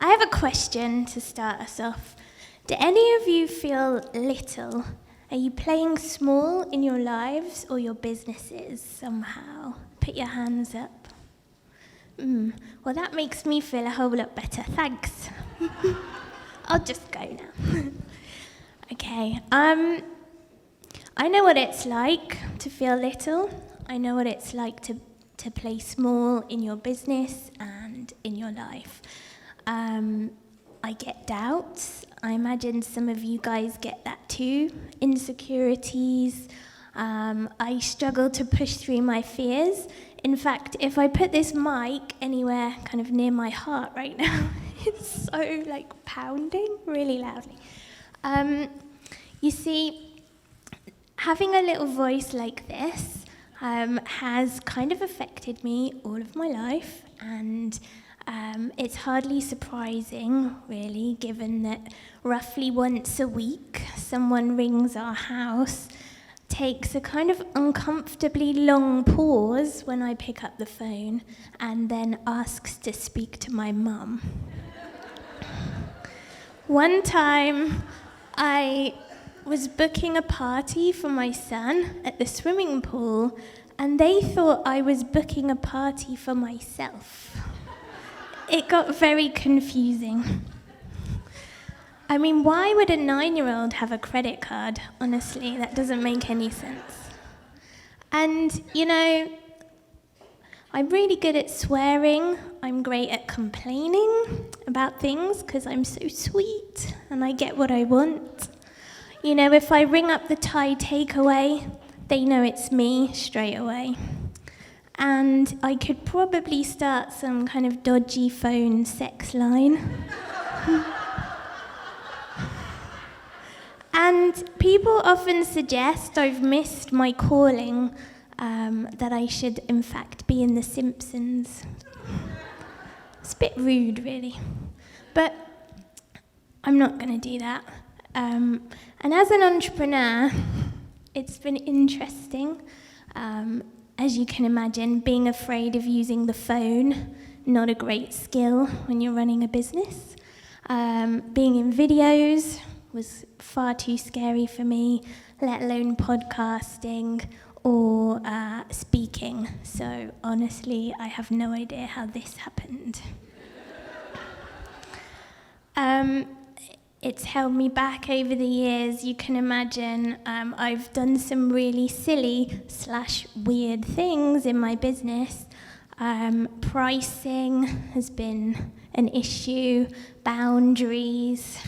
I have a question to start us off. Do any of you feel little? Are you playing small in your lives or your businesses somehow? Put your hands up. Well, that makes me feel a whole lot better. Thanks. I'll just go now. Okay. I know what it's like to feel little. I know what it's like to play small in your business and in your life. I get doubts. I imagine some of you guys get that too. Insecurities. I struggle to push through my fears. In fact, if I put this mic anywhere kind of near my heart right now, it's so pounding really loudly. You see, having a little voice like this has kind of affected me all of my life, and it's hardly surprising, really, given that roughly once a week someone rings our house, takes a kind of uncomfortably long pause when I pick up the phone, and then asks to speak to my mum. One time, I was booking a party for my son at the swimming pool, and they thought I was booking a party for myself. It got very confusing. I mean, why would a 9-year-old have a credit card? Honestly, that doesn't make any sense. And, I'm really good at swearing. I'm great at complaining about things because I'm so sweet and I get what I want. If I ring up the Thai takeaway, they know it's me straight away. And I could probably start some kind of dodgy phone sex line. And people often suggest I've missed my calling, that I should, in fact, be in The Simpsons. It's a bit rude, really. But I'm not going to do that. And as an entrepreneur, it's been interesting. As you can imagine, being afraid of using the phone, not a great skill when you're running a business. Being in videos was far too scary for me, let alone podcasting or speaking. So honestly, I have no idea how this happened. It's held me back over the years. You can imagine I've done some really silly / weird things in my business. Pricing has been an issue, boundaries,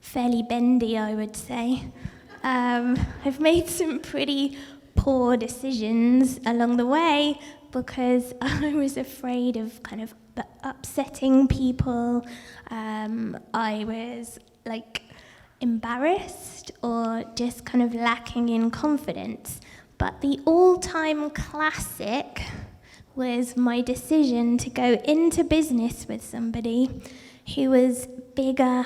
fairly bendy, I would say. I've made some pretty poor decisions along the way because I was afraid of kind of upsetting people. I was embarrassed or just kind of lacking in confidence. But the all-time classic was my decision to go into business with somebody who was bigger,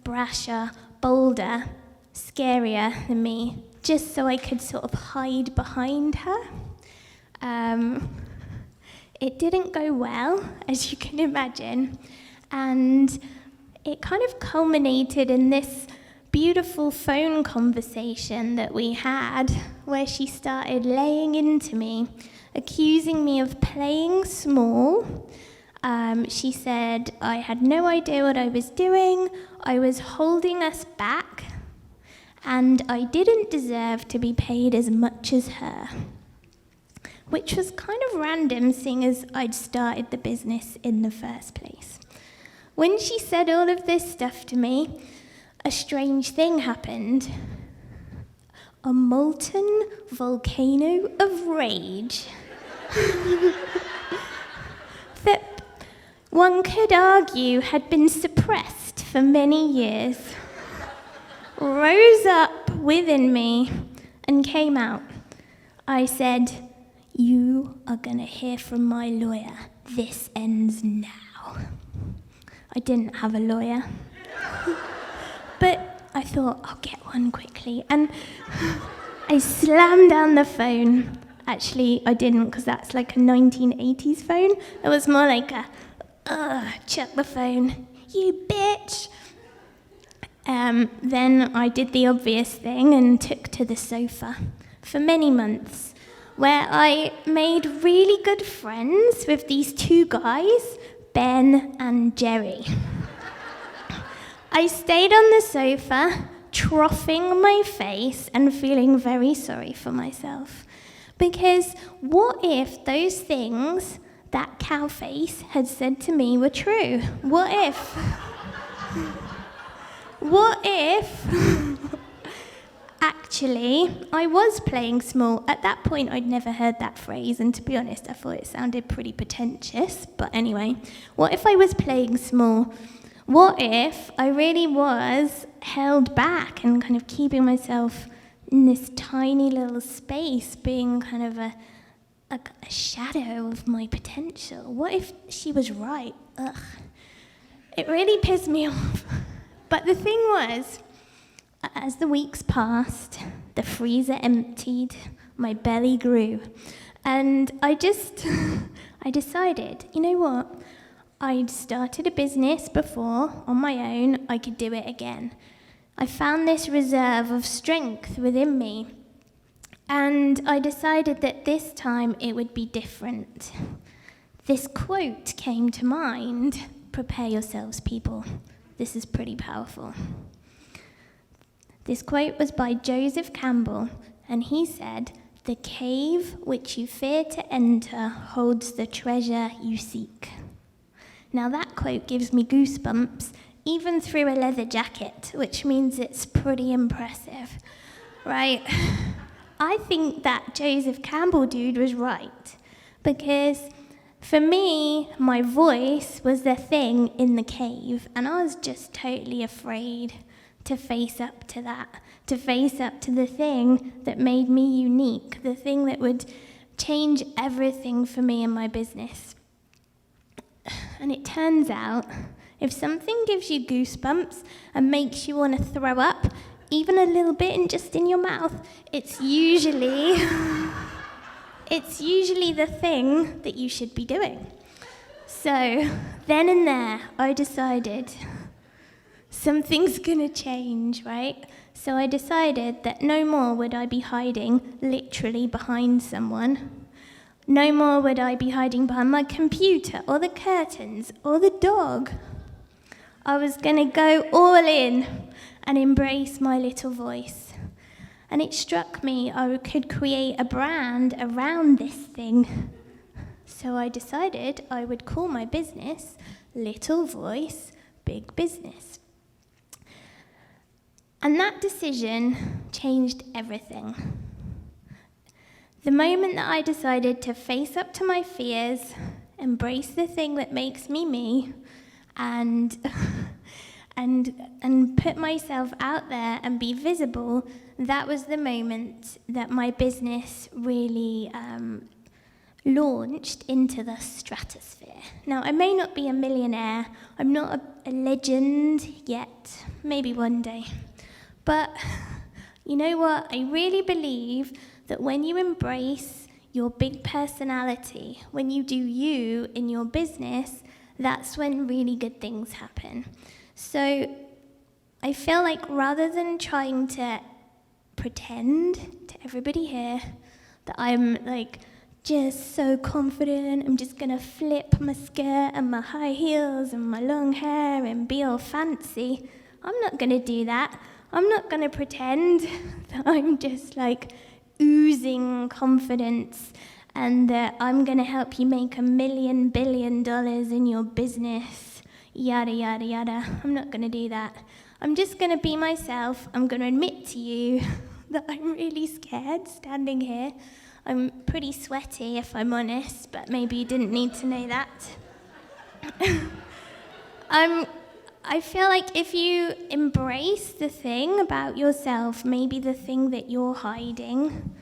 brasher, bolder, scarier than me, just so I could sort of hide behind her. It didn't go well, as you can imagine, and it kind of culminated in this beautiful phone conversation that we had, where she started laying into me, accusing me of playing small. She said I had no idea what I was doing, I was holding us back, and I didn't deserve to be paid as much as her. Which was kind of random, seeing as I'd started the business in the first place. When she said all of this stuff to me, a strange thing happened. A molten volcano of rage that one could argue had been suppressed for many years rose up within me and came out. I said, "You are going to hear from my lawyer. This ends now." I didn't have a lawyer. But I thought, I'll get one quickly. And I slammed down the phone. Actually, I didn't, because that's like a 1980s phone. It was more like a, chuck the phone. you bitch. Then I did the obvious thing and took to the sofa for many months, where I made really good friends with these two guys, Ben and Jerry. I stayed on the sofa, troughing my face and feeling very sorry for myself. Because what if those things that cow face had said to me were true? What if actually I was playing small? At that point, I'd never heard that phrase, and to be honest, I thought it sounded pretty pretentious. But anyway, what if I was playing small? What if I really was held back and kind of keeping myself in this tiny little space, being kind of a shadow of my potential? What if she was right? Ugh. It really pissed me off. But the thing was, as the weeks passed, the freezer emptied, my belly grew, and I decided, you know what? I'd started a business before on my own, I could do it again. I found this reserve of strength within me, and I decided that this time it would be different. This quote came to mind. Prepare yourselves, people. This is pretty powerful. This quote was by Joseph Campbell, and he said, "The cave which you fear to enter holds the treasure you seek." Now that quote gives me goosebumps, even through a leather jacket, which means it's pretty impressive, right? I think that Joseph Campbell dude was right, because for me, my voice was the thing in the cave, and I was just totally afraid to face up to that, to face up to the thing that made me unique, the thing that would change everything for me and my business. And it turns out, if something gives you goosebumps and makes you want to throw up, even a little bit and just in your mouth, it's usually the thing that you should be doing. So then and there, I decided something's gonna change, right? So I decided that no more would I be hiding literally behind someone. No more would I be hiding behind my computer or the curtains or the dog. I was going to go all in and embrace my little voice. And it struck me I could create a brand around this thing. So I decided I would call my business Little Voice, Big Business. And that decision changed everything. The moment that I decided to face up to my fears, embrace the thing that makes me me, and put myself out there and be visible, that was the moment that my business really launched into the stratosphere. Now, I may not be a millionaire, I'm not a legend yet, maybe one day, but you know what? I really believe that when you embrace your big personality, when you do you in your business, that's when really good things happen. So I feel like rather than trying to pretend to everybody here that I'm like just so confident, I'm just gonna flip my skirt and my high heels and my long hair and be all fancy, I'm not gonna do that. I'm not gonna pretend that I'm just like oozing confidence and that I'm going to help you make $1 billion in your business, yada, yada, yada. I'm not going to do that. I'm just going to be myself. I'm going to admit to you that I'm really scared standing here. I'm pretty sweaty, if I'm honest, but maybe you didn't need to know that. I feel like if you embrace the thing about yourself, maybe the thing that you're hiding,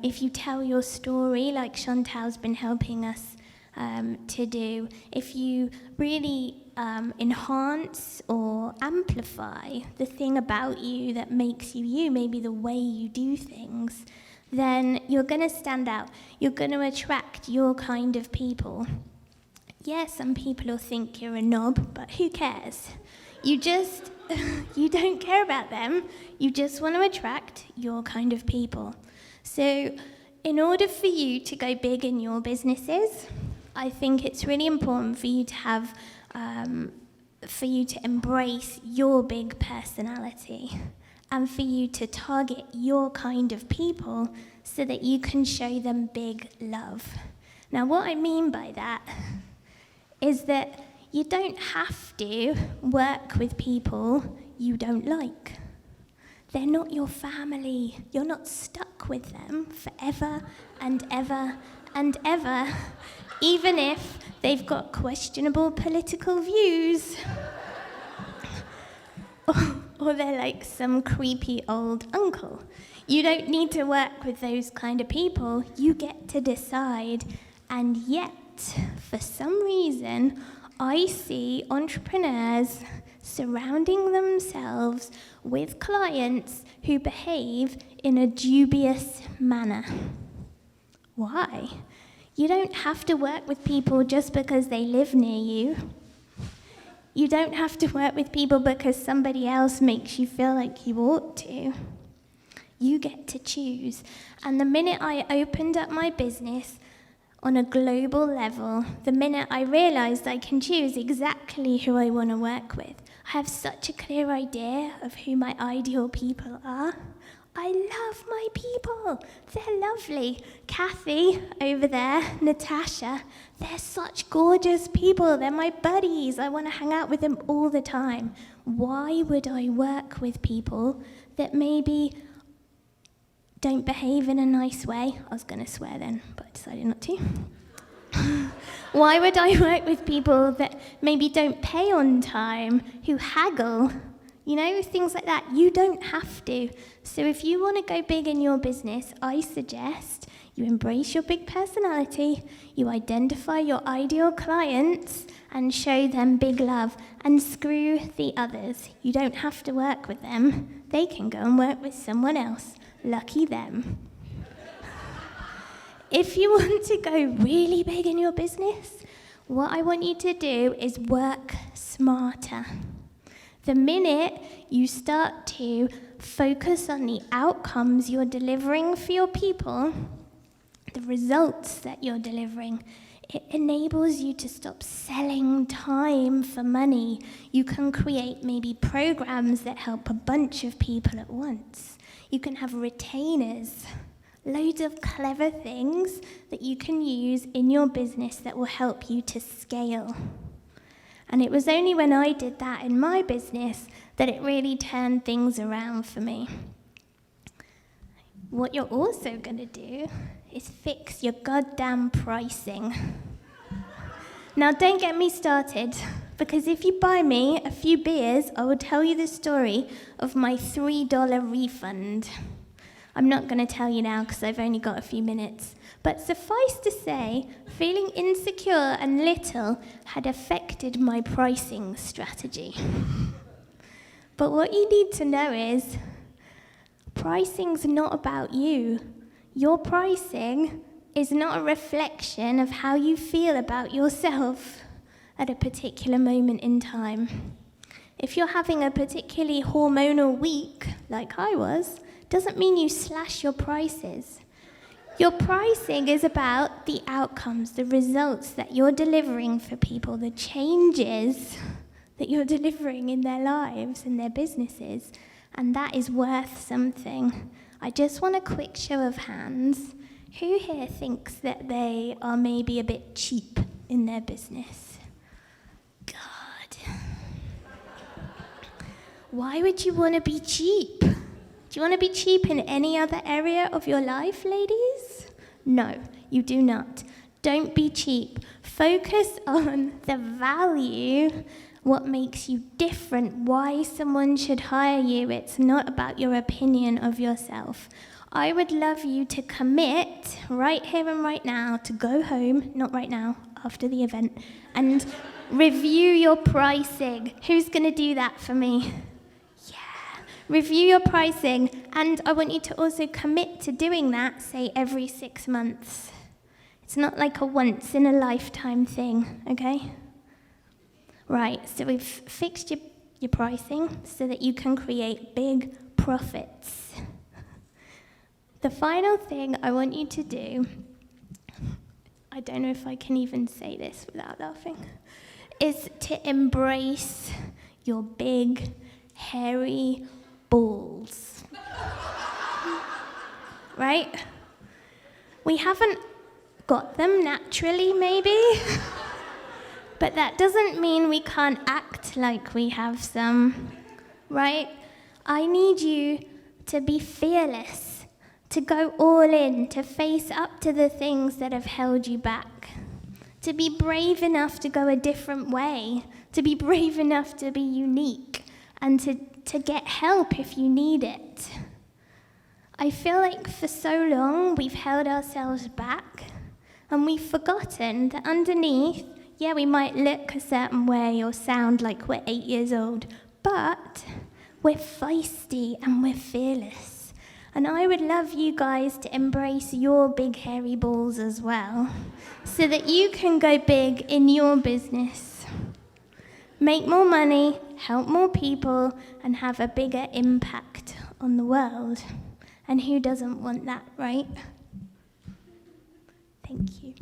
if you tell your story like Chantal's been helping us to do, if you really enhance or amplify the thing about you that makes you you, maybe the way you do things, then you're going to stand out. You're going to attract your kind of people. Yeah, some people will think you're a knob, but who cares? You just, you don't care about them. You just want to attract your kind of people. So in order for you to go big in your businesses, I think it's really important for you to have, for you to embrace your big personality and for you to target your kind of people so that you can show them big love. Now, what I mean by that is that you don't have to work with people you don't like. They're not your family. You're not stuck with them forever and ever and ever, even if they've got questionable political views. Or they're like some creepy old uncle. You don't need to work with those kind of people. You get to decide. And yet, for some reason, I see entrepreneurs surrounding themselves with clients who behave in a dubious manner. Why? You don't have to work with people just because they live near you. You don't have to work with people because somebody else makes you feel like you ought to. You get to choose. And the minute I opened up my business on a global level, the minute I realized I can choose exactly who I want to work with, I have such a clear idea of who my ideal people are. I love my people. They're lovely. Kathy over there, Natasha, they're such gorgeous people. They're my buddies. I want to hang out with them all the time. Why would I work with people that maybe don't behave in a nice way? I was going to swear then, but I decided not to. Why would I work with people that maybe don't pay on time, who haggle? You know, things like that. You don't have to. So if you want to go big in your business, I suggest you embrace your big personality, you identify your ideal clients and show them big love, and screw the others. You don't have to work with them. They can go and work with someone else. Lucky them. If you want to go really big in your business, what I want you to do is work smarter. The minute you start to focus on the outcomes you're delivering for your people, the results that you're delivering, it enables you to stop selling time for money. You can create maybe programs that help a bunch of people at once. You can have retainers, loads of clever things that you can use in your business that will help you to scale. And it was only when I did that in my business that it really turned things around for me. What you're also going to do is fix your goddamn pricing. Now, don't get me started, because if you buy me a few beers, I will tell you the story of my $3 refund. I'm not going to tell you now because I've only got a few minutes. But suffice to say, feeling insecure and little had affected my pricing strategy. But what you need to know is, pricing's not about you. Your pricing is not a reflection of how you feel about yourself at a particular moment in time. If you're having a particularly hormonal week, like I was, doesn't mean you slash your prices. Your pricing is about the outcomes, the results that you're delivering for people, the changes that you're delivering in their lives, in their businesses, and that is worth something. I just want a quick show of hands. Who here thinks that they are maybe a bit cheap in their business? God. Why would you want to be cheap? Do you want to be cheap in any other area of your life, ladies? No, you do not. Don't be cheap. Focus on the value, what makes you different, why someone should hire you. It's not about your opinion of yourself. I would love you to commit right here and right now to go home, not right now, after the event, and review your pricing. Who's going to do that for me? Review your pricing, and I want you to also commit to doing that, say, every 6 months. It's not like a once-in-a-lifetime thing, okay? Right, so we've fixed your pricing so that you can create big profits. The final thing I want you to do, I don't know if I can even say this without laughing, is to embrace your big, hairy balls. Right? We haven't got them naturally, maybe, but that doesn't mean we can't act like we have some, right? I need you to be fearless, to go all in, to face up to the things that have held you back, to be brave enough to go a different way, to be brave enough to be unique, and to get help if you need it. I feel like for so long we've held ourselves back and we've forgotten that underneath, yeah, we might look a certain way or sound like we're 8 years old, but we're feisty and we're fearless. And I would love you guys to embrace your big hairy balls as well, so that you can go big in your business, make more money, help more people, and have a bigger impact on the world. And who doesn't want that, right? Thank you.